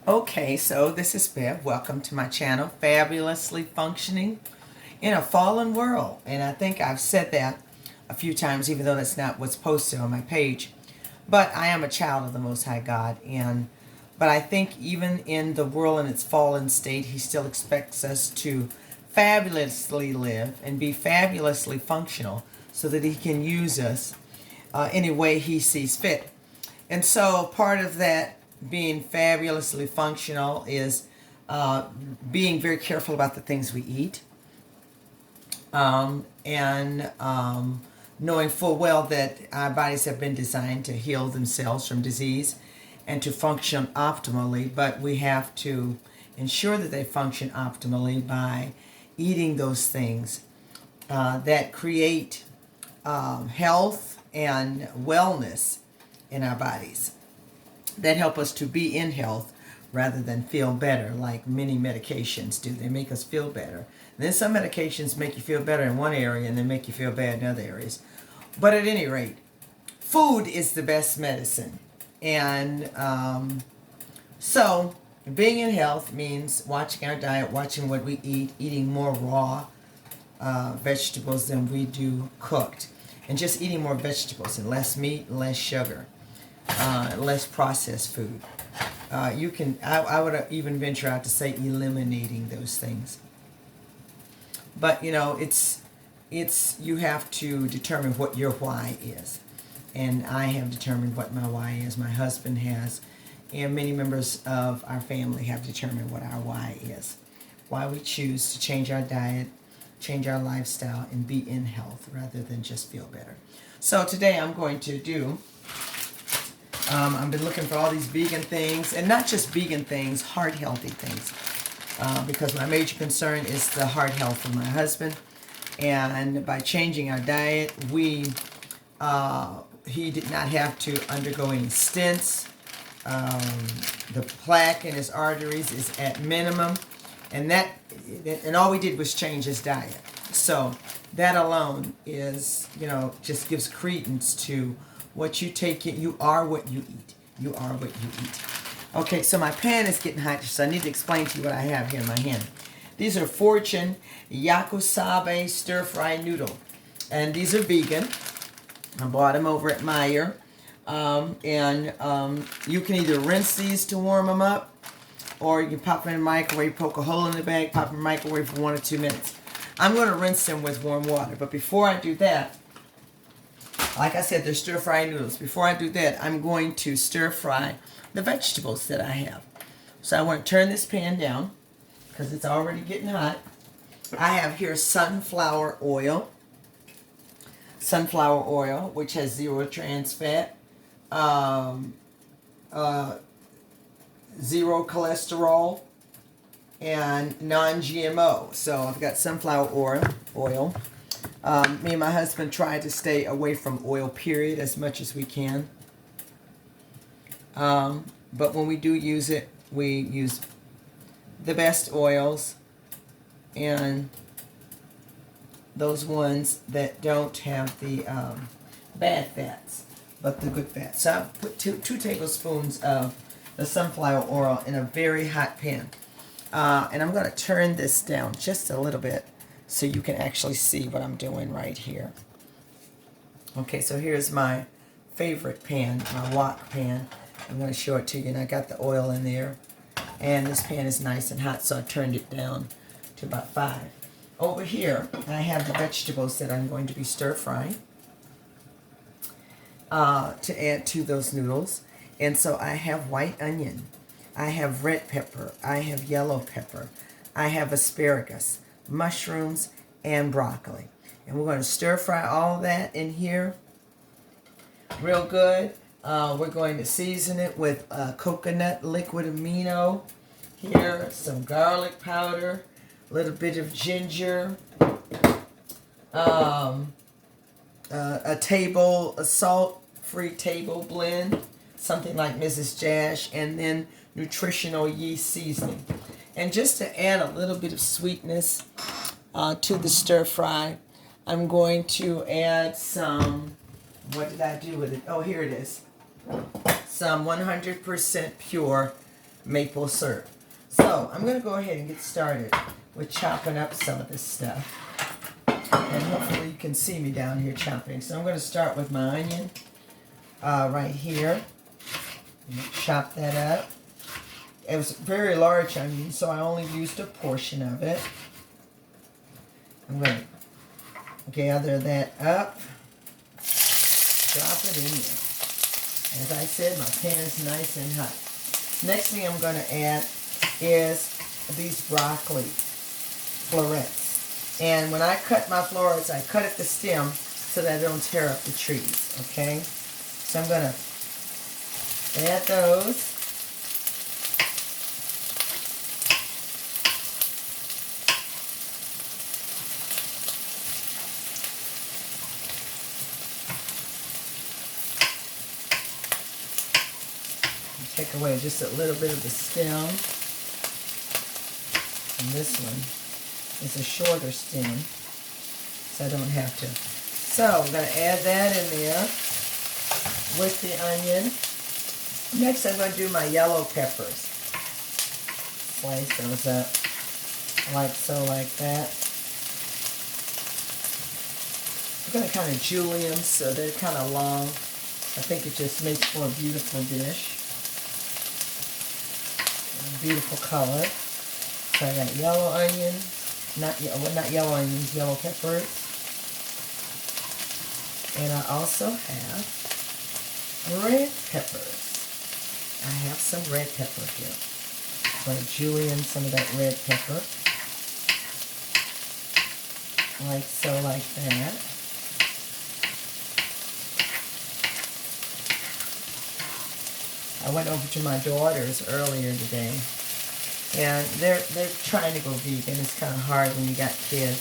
Okay, so this is Bev. Welcome to my channel, Fabulously Functioning in a Fallen World. And I think I've said that a few times, even though that's not what's posted on my page. But I am a child of the Most High God. But I think even in the world in its fallen state, He still expects us to fabulously live and be fabulously functional so that He can use us any way He sees fit. And so part of that being fabulously functional is being very careful about the things we eat, and knowing full well that our bodies have been designed to heal themselves from disease and to function optimally, but we have to ensure that they function optimally by eating those things that create health and wellness in our bodies, that help us to be in health rather than feel better, like many medications do. They make us feel better. And then some medications make you feel better in one area and then make you feel bad in other areas. But at any rate, food is the best medicine. And so being in health means watching our diet, watching what we eat, eating more raw vegetables than we do cooked, and just eating more vegetables and less meat and less sugar. Less processed food. I would even venture out to say eliminating those things. But it's you have to determine what your why is, and I have determined what my why is. My husband has, and many members of our family have determined what our why is. Why we choose to change our diet, change our lifestyle, and be in health rather than just feel better. So today I'm going to do. I've been looking for all these vegan things, and not just vegan things, heart healthy things, because my major concern is the heart health of my husband. And by changing our diet, he did not have to undergo any stents. The plaque in his arteries is at minimum, and all we did was change his diet. So that alone is, just gives credence to what you take in. You are what you eat. You are what you eat. Okay, so my pan is getting hot, so I need to explain to you what I have here in my hand. These are Fortune Yakisoba stir-fried noodle. And these are vegan. I bought them over at Meyer. You can either rinse these to warm them up, or you can pop them in the microwave, poke a hole in the bag, pop them in the microwave for 1 or 2 minutes. I'm going to rinse them with warm water. But before I do that, like I said, they're stir-fried noodles. Before I do that, I'm going to stir-fry the vegetables that I have. So I want to turn this pan down because it's already getting hot. I have here sunflower oil. Sunflower oil, which has 0 trans fat, 0 cholesterol, and non-GMO. So I've got sunflower oil. Me and my husband try to stay away from oil, period, as much as we can. But when we do use it, we use the best oils and those ones that don't have the bad fats, but the good fats. So I put 2 tablespoons of the sunflower oil in a very hot pan. And I'm going to turn this down just a little bit, so you can actually see what I'm doing right here. Okay, so here's my favorite pan, my wok pan. I'm going to show it to you, and I got the oil in there. And this pan is nice and hot, so I turned it down to about 5. Over here, I have the vegetables that I'm going to be stir-frying to add to those noodles. And so I have white onion, I have red pepper, I have yellow pepper, I have asparagus, mushrooms, and broccoli. And we're going to stir fry all that in here real good. We're going to season it with coconut liquid amino here, some garlic powder, a little bit of ginger, a salt-free table blend, something like Mrs. Jash, and then nutritional yeast seasoning. And just to add a little bit of sweetness to the stir fry, I'm going to add some, what did I do with it? Oh, here it is. Some 100% pure maple syrup. So I'm going to go ahead and get started with chopping up some of this stuff. And hopefully you can see me down here chopping. So I'm going to start with my onion right here. Chop that up. It was a very large onion, so I only used a portion of it. I'm going to gather that up. Drop it in there. As I said, my pan is nice and hot. Next thing I'm going to add is these broccoli florets. And when I cut my florets, I cut at the stem so that they don't tear up the trees, okay? So I'm going to add those. Take away just a little bit of the stem. And this one is a shorter stem, so I don't have to. So I'm going to add that in there with the onion. Next I'm going to do my yellow peppers. Slice those up like so, like that. I'm going to kind of julienne them so they're kind of long. I think it just makes for a beautiful dish. Beautiful color. So I got yellow onions, not yellow onions, yellow peppers. And I also have red peppers. I have some red pepper here. I'm going to julienne some of that red pepper. Like so, like that. I went over to my daughter's earlier today, and they're trying to go vegan. It's kind of hard when you got kids.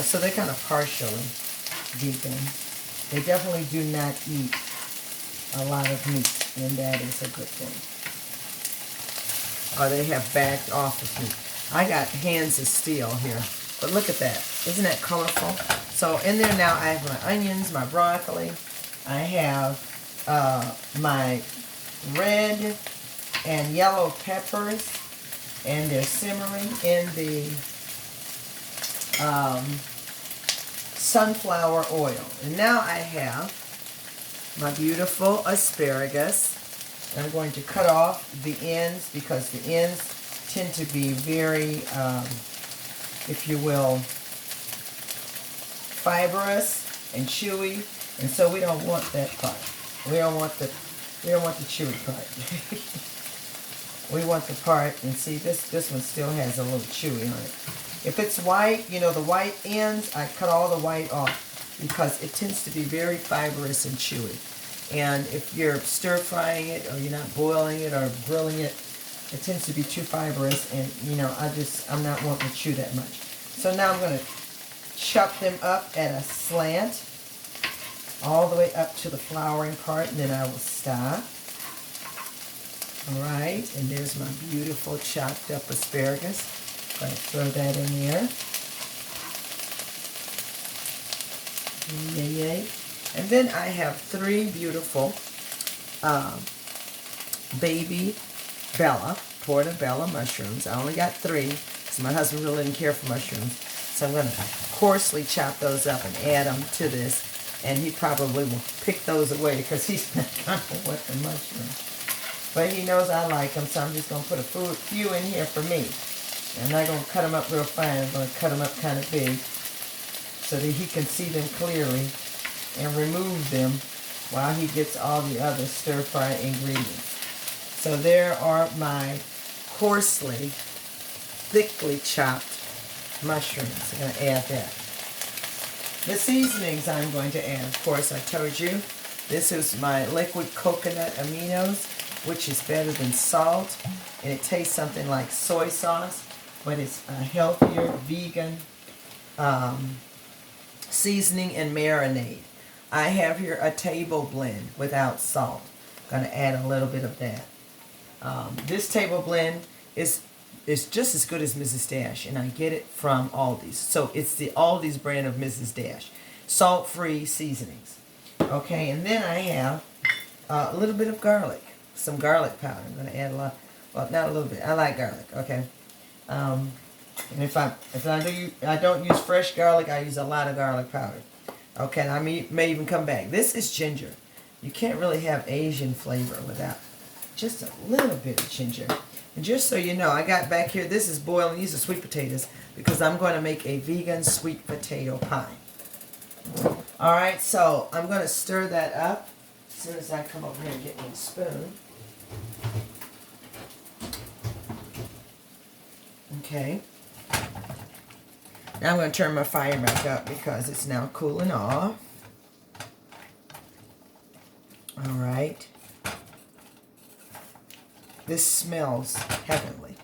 So they're kind of partially vegan. They definitely do not eat a lot of meat, and that is a good thing. Or they have backed off of meat. I got hands of steel here, but look at that. Isn't that colorful? So in there now I have my onions, my broccoli. I have my red and yellow peppers, and they're simmering in the sunflower oil. And now I have my beautiful asparagus. I'm going to cut off the ends because the ends tend to be very, if you will, fibrous and chewy, and so we don't want that part. We don't want the chewy part. We want the part, and see this one still has a little chewy on it. If it's white, you know, the white ends, I cut all the white off because it tends to be very fibrous and chewy. And if you're stir frying it or you're not boiling it or grilling it, it tends to be too fibrous, and you know, I'm not wanting to chew that much. So now I'm going to chop them up at a slant all the way up to the flowering part, and then I will stop. Alright, and there's my beautiful chopped up asparagus. I'm going to throw that in there. Yay, yay. And then I have 3 beautiful baby Bella, portobello mushrooms. I only got 3, because my husband really didn't care for mushrooms. So I'm going to coarsely chop those up and add them to this. And he probably will pick those away because he's not going to want the mushrooms. But he knows I like them, so I'm just going to put a few in here for me. I'm not going to cut them up real fine. I'm going to cut them up kind of big so that he can see them clearly and remove them while he gets all the other stir-fry ingredients. So there are my coarsely, thickly chopped mushrooms. I'm going to add that. The seasonings I'm going to add, of course, I told you, this is my liquid coconut aminos, which is better than salt, and it tastes something like soy sauce, but it's a healthier, vegan seasoning and marinade. I have here a table blend without salt. I'm going to add a little bit of that. This table blend is just as good as Mrs. Dash, and I get it from Aldi's. So it's the Aldi's brand of Mrs. Dash. Salt-free seasonings. Okay, and then I have a little bit of garlic, some garlic powder. I'm going to add a Well, not a little bit. I like garlic. Okay. And if I don't use fresh garlic, I use a lot of garlic powder. Okay, and I may even come back. This is ginger. You can't really have Asian flavor without just a little bit of ginger. And just so you know, I got back here, this is boiling. These are sweet potatoes because I'm going to make a vegan sweet potato pie. All right, so I'm going to stir that up as soon as I come over here and get me a spoon. Okay. Now I'm going to turn my fire back up because it's now cooling off. All right. This smells heavenly.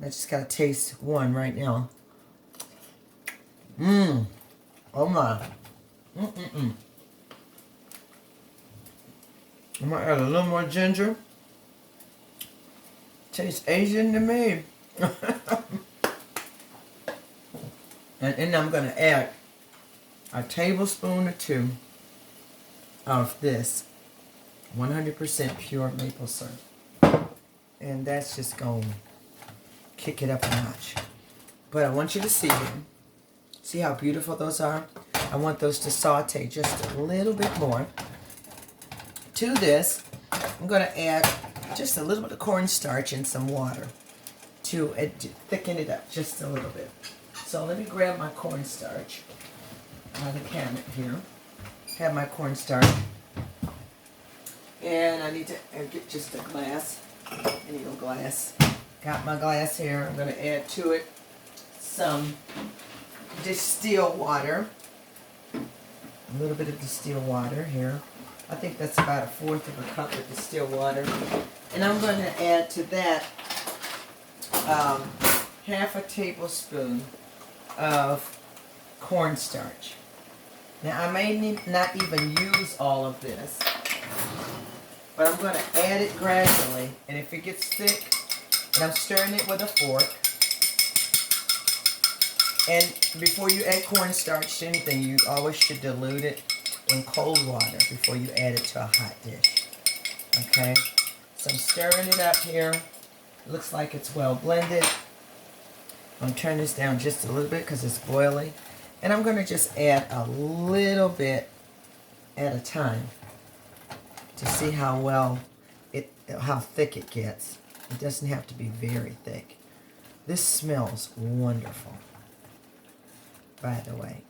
I just got to taste one right now. Mmm. Oh my. Mm-mm-mm. I'm going to add a little more ginger. Tastes Asian to me. And then I'm going to add a tablespoon or two of this 100% pure maple syrup. And that's just going to kick it up a notch. But I want you to see them. See how beautiful those are? I want those to saute just a little bit more. To this, I'm going to add just a little bit of cornstarch and some water to thicken it up just a little bit. So let me grab my cornstarch out of the cabinet here. Have my cornstarch. And I need to get just a glass. I need a glass. Got my glass here. I'm going to add to it some distilled water. A little bit of distilled water here. I think that's about 1/4 of a cup of distilled water. And I'm going to add to that 1/2 tablespoon of cornstarch. Now I may not even use all of this, but I'm going to add it gradually, and if it gets thick, and I'm stirring it with a fork, and before you add cornstarch to anything, you always should dilute it in cold water before you add it to a hot dish. Okay, so I'm stirring it up here. It looks like it's well blended. I'm going to turn this down just a little bit because it's boiling. And I'm going to just add a little bit at a time to see how thick it gets. It doesn't have to be very thick. This smells wonderful, by the way.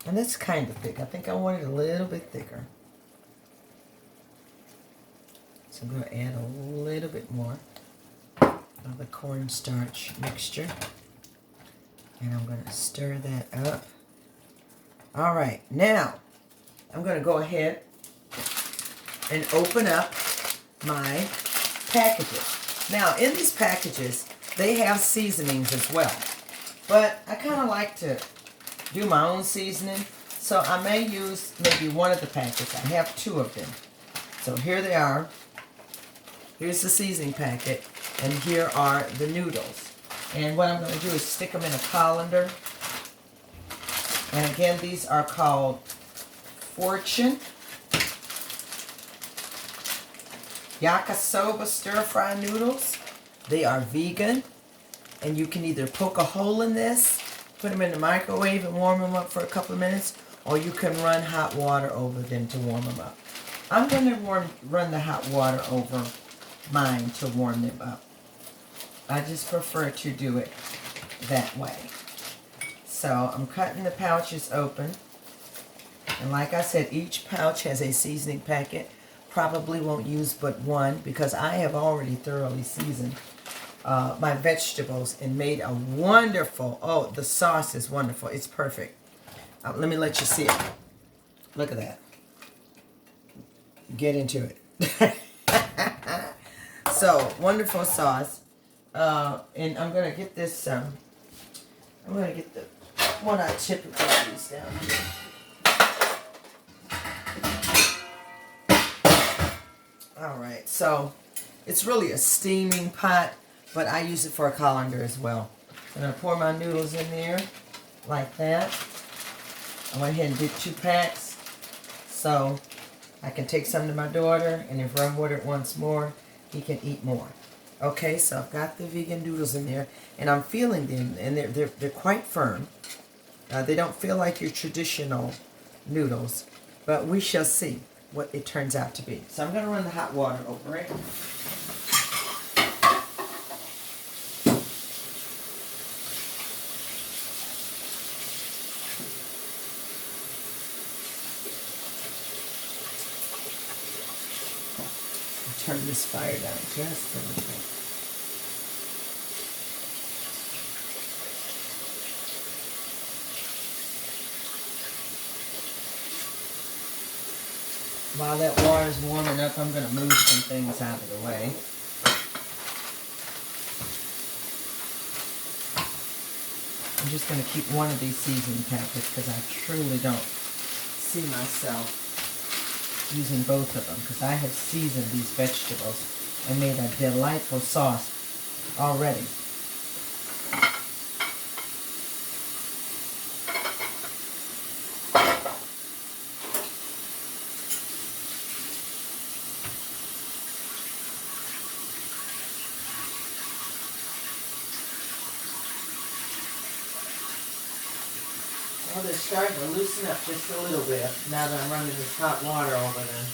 And that's kind of thick. I think I want it a little bit thicker. So I'm going to add a little bit more of the cornstarch mixture. And I'm going to stir that up. All right, now I'm going to go ahead and open up my packages. Now, in these packages, they have seasonings as well. But I kind of like to do my own seasoning, so I may use maybe one of the packets. I have 2 of them. So here they are. Here's the seasoning packet, and here are the noodles. And what I'm going to do is stick them in a colander. And again, these are called Fortune Yakisoba stir-fry noodles. They are vegan, and you can either poke a hole in this, put them in the microwave and warm them up for a couple of minutes, or you can run hot water over them to warm them up. I'm going to run the hot water over mine to warm them up. I just prefer to do it that way. So I'm cutting the pouches open. And like I said, each pouch has a seasoning packet. Probably won't use but one because I have already thoroughly seasoned my vegetables and made a wonderful, oh, the sauce is wonderful. It's perfect. Let me let you see it. Look at that. Get into it. So, wonderful sauce. And I'm going to get this, I'm going to get the one I typically use down here. Alright, so it's really a steaming pot, but I use it for a colander as well. I'm going to pour my noodles in there like that. I went ahead and did 2 packs so I can take some to my daughter, and if Rum Woodard wants more, he can eat more. Okay, so I've got the vegan noodles in there, and I'm feeling them, and they're quite firm. They don't feel like your traditional noodles, but we shall see what it turns out to be. So I'm going to run the hot water over it. Turn this fire down just a little bit. While that water is warming up, I'm going to move some things out of the way. I'm just going to keep one of these seasoning packets because I truly don't see myself using both of them, because I have seasoned these vegetables and made a delightful sauce already. Well, they're starting to loosen up just a little bit now that I'm running this hot water over them.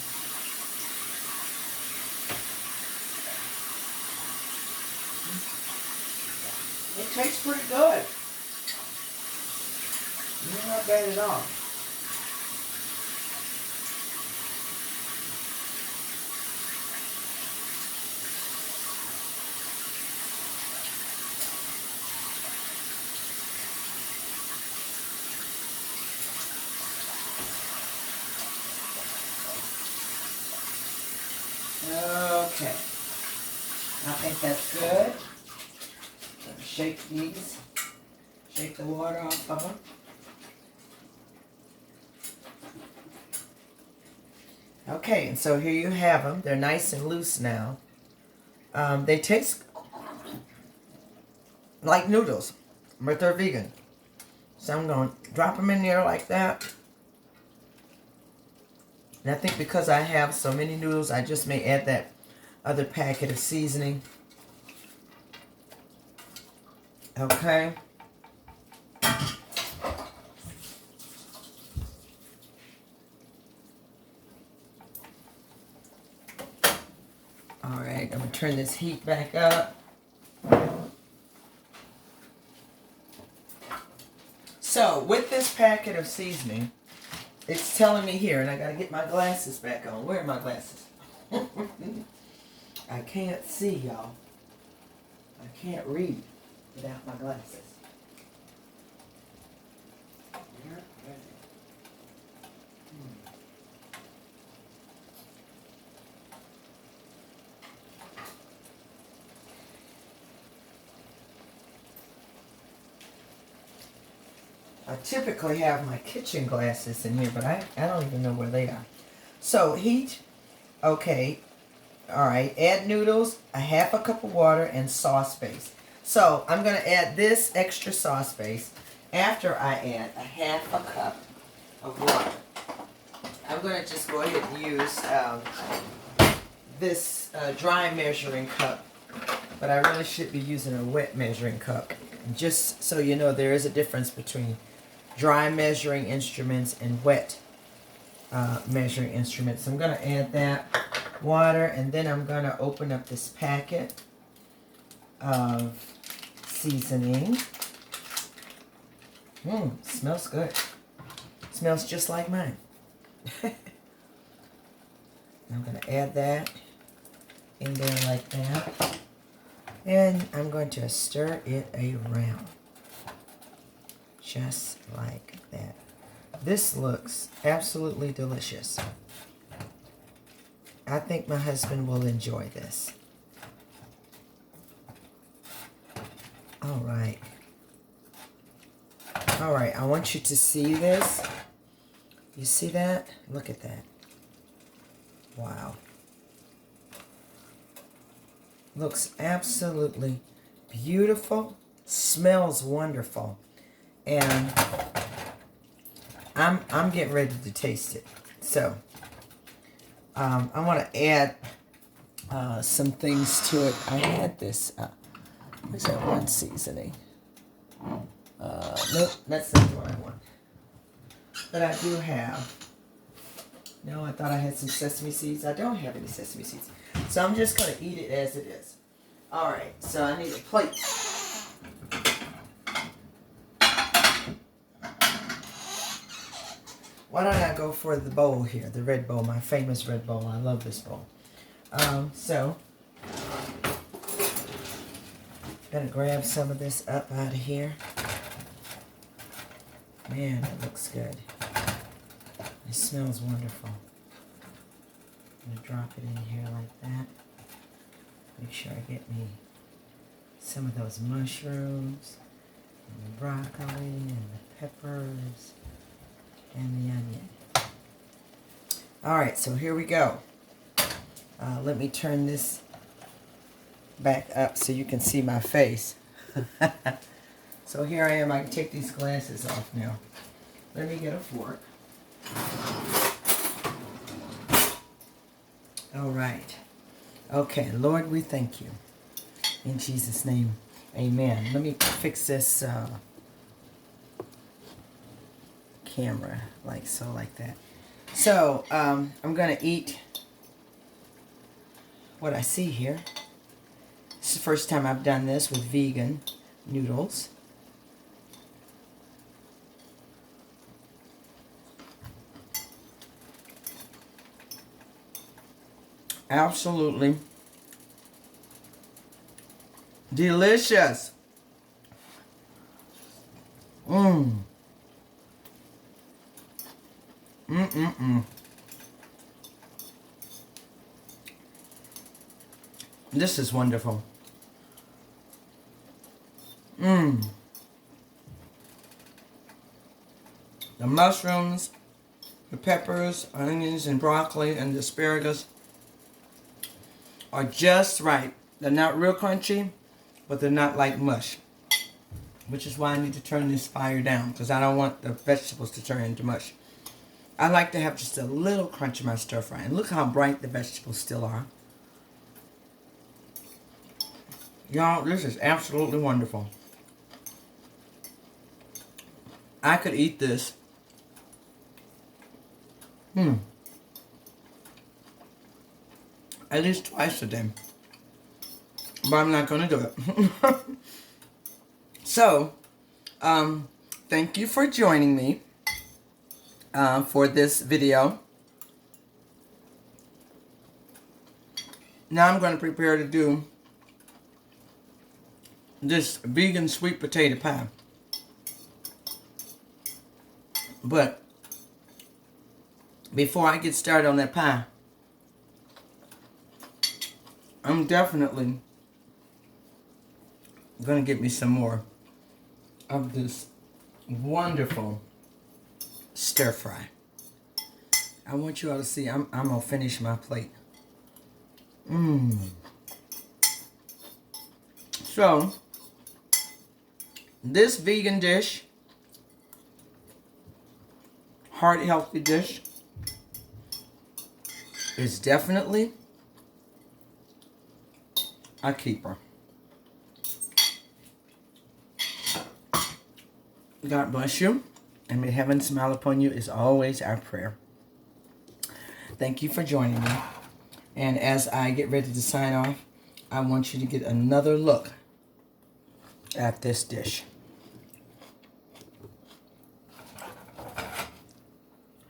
It tastes pretty good. Not bad at all. Okay, I think that's good. Shake these, shake the water off of them. Okay, and so here you have them. They're nice and loose now. They taste like noodles, but they're vegan. So I'm going to drop them in there like that. And I think because I have so many noodles, I just may add that other packet of seasoning. Okay. All right, I'm going to turn this heat back up. So, with this packet of seasoning, it's telling me here, and I got to get my glasses back on. Where are my glasses? I can't see, y'all. I can't read without my glasses. Where are they? I typically have my kitchen glasses in here, but I don't even know where they are. So, heat. Okay. Alright. Add noodles, a half a cup of water, and sauce base. So, I'm going to add this extra sauce base after I add a half a cup of water. I'm going to just go ahead and use this dry measuring cup. But I really should be using a wet measuring cup. Just so you know, there is a difference between dry measuring instruments and wet measuring instruments. So I'm going to add that water, and then I'm going to open up this packet of seasoning. Smells good. Smells just like mine. I'm going to add that in there like that. And I'm going to stir it around. Just like that. This looks absolutely delicious. I think my husband will enjoy this. All right. All right, I want you to see this. You see that? Look at that. Wow. Looks absolutely beautiful. Smells wonderful. And I'm getting ready to taste it. So I want to add some things to it. I had this, where's that one seasoning? Nope, that's not what I want. But I do have, no, I thought I had some sesame seeds. I don't have any sesame seeds. So I'm just going to eat it as it is. All right, so I need a plate. Why don't I go for the bowl here, the red bowl, my famous red bowl. I love this bowl. So, gonna grab some of this up out of here. Man, it looks good. It smells wonderful. I'm gonna drop it in here like that. Make sure I get me some of those mushrooms, and the broccoli, and the peppers, and the onion. Alright, so here we go. Let me turn this back up so you can see my face. So here I am. I can take these glasses off now. Let me get a fork. Alright. Okay, Lord, we thank you. In Jesus' name, amen. Let me fix this camera like so, like that. So, I'm going to eat what I see here. This is the first time I've done this with vegan noodles. Absolutely delicious. This is wonderful. The mushrooms, the peppers, onions, and broccoli, and the asparagus are just right. They're not real crunchy, but they're not like mush. Which is why I need to turn this fire down, because I don't want the vegetables to turn into mush. I like to have just a little crunch in my stir fry. And look how bright the vegetables still are. Y'all, this is absolutely wonderful. I could eat this. At least twice a day. But I'm not going to do it. So, thank you for joining me for this video. Now I'm going to prepare to do this vegan sweet potato pie. But before I get started on that pie, I'm definitely going to get me some more of this wonderful stir fry. I want you all to see. I'm going to finish my plate. So, this vegan dish, heart healthy dish, is definitely a keeper. God bless you, and may heaven smile upon you is always our prayer. Thank you for joining me. And as I get ready to sign off, I want you to get another look at this dish.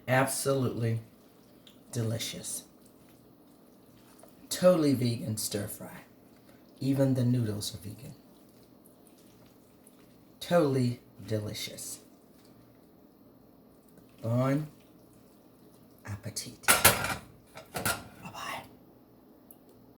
Absolutely delicious. Totally vegan stir fry. Even the noodles are vegan. Totally delicious. Bon appetit.